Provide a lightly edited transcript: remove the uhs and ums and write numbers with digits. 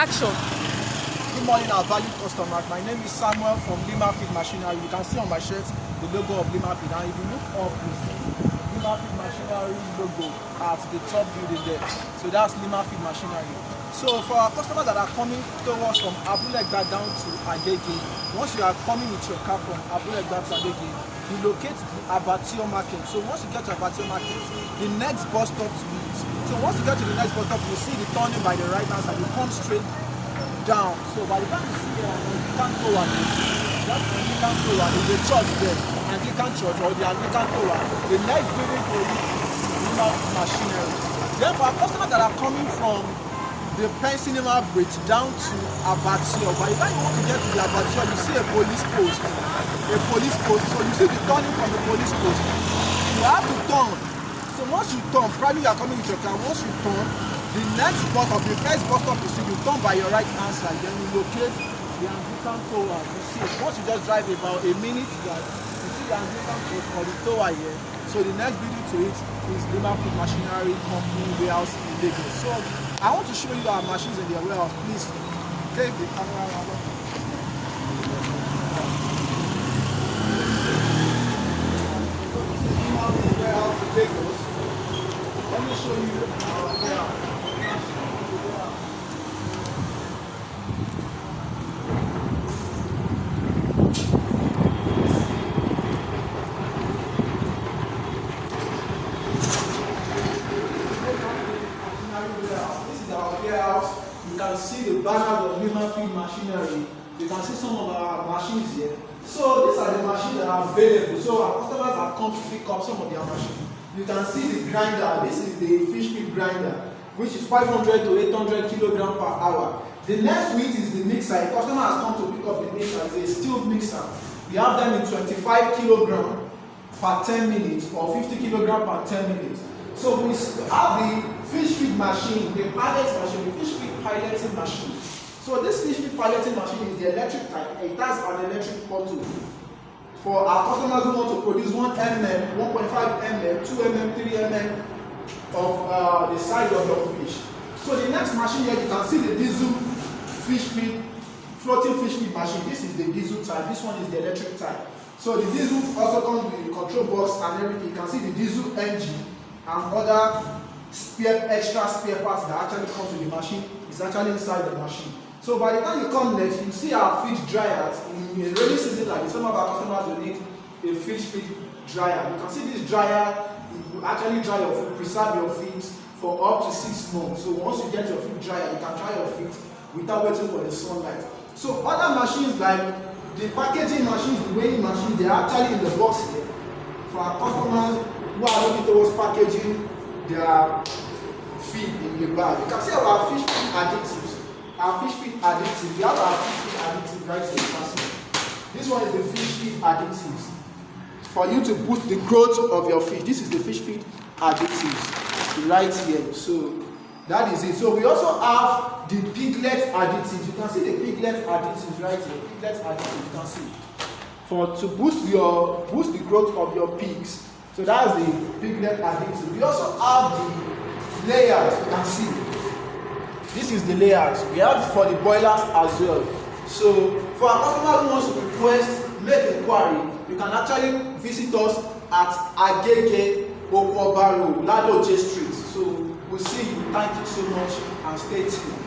Action. Good morning, our valued customers. My name is Samuel from Lima Feed Machinery. You can see on my shirt the logo of Lima Feed. And if you look up, you see Lima Feed Machinery logo at the top building there. So that's Lima Feed Machinery. So for our customers that are coming towards from Abulegba down to Agege, once you are coming with your car from Abulegba to Agege, you locate the Abattoir market. So once you get to Abattoir market, the next bus stop to it. So once you get to the next bus stop, you see the turning by the right hand side. You come straight down. So by the time you see the Anglican Tower, that's the Anglican Tower, is a church there, Anglican church or the Anglican Tower. The next building to it is Lima Machinery. Then for our customers that are coming from the Penn Cinema Bridge down to Abattoir, by the time you want to get to the Abattoir, you see a police post. So you see the turning from the police post. You have to turn. So once you turn, probably you are coming with your car. Once you turn, the next bus stop, the first bus stop you see, you turn by your right hand side, then you locate the Anglican Tower. You see it. Once you just drive about a minute, you see the Anglican Tower or the tower here. So the next building to it is Lima Feed Machinery Company warehouse in Lagos. So I want to show you our machines in their warehouse. Please take the camera around. Lima Feed warehouse in Lagos. Let me show you our warehouse. This is our warehouse. You can see the banner of Lima Feed Machinery. You can see some of our machines here. So these are the machines that are available. So our customers have come to pick up some of their machines. You can see the grinder. This is the fish feed grinder, which is 500 to 800 kilogram per hour. The next to it is the mixer. A customer has come to pick up the mixer. It's a steel mixer. We have them in 25 kilogram per 10 minutes or 50 kilogram per 10 minutes. So we have the fish feed machine, the pilot machine, the fish feed piloting machine. So this fish feed piloting machine is the electric type. It has an electric bottle. For our customers who want to produce 1 mm, 1.5 mm, 2 mm, 3 mm of the size of your fish. So the next machine here, you can see the diesel fish feed, floating fish feed machine. This is the diesel type. This one is the electric type. So the diesel also comes with the control box and everything. You can see the diesel engine and other extra spare parts that actually comes with the machine is actually inside the machine. So by the time you come next, you see our fish dryers. In a rainy season like this, some of our customers will need a fish feed dryer. You can see this dryer, it will actually dry your feed, preserve your feed for up to 6 months. So once you get your feed dryer, you can dry your feed without waiting for the sunlight. So other machines like the packaging machines, the weighing machines, they are actually in the box here. For our customers who are looking towards packaging their feed in the bag. You can see our fish feed additives. Our fish feed additives. We have our fish feed additives right here. This one is the fish feed additives. For you to boost the growth of your fish. This is the fish feed additives right here. So that is it. So we also have the piglet additives. You can see the piglet additives right here. Piglet additives, you can see. To boost the growth of your pigs. So that's the piglet additive. We also have the layers. You can see. This is the layers. We have for the boilers as well. So for our customer who wants to request, make inquiry, you can actually visit us at Agege Okwobaro, Lado J Street. So we'll see you. Thank you so much and stay tuned.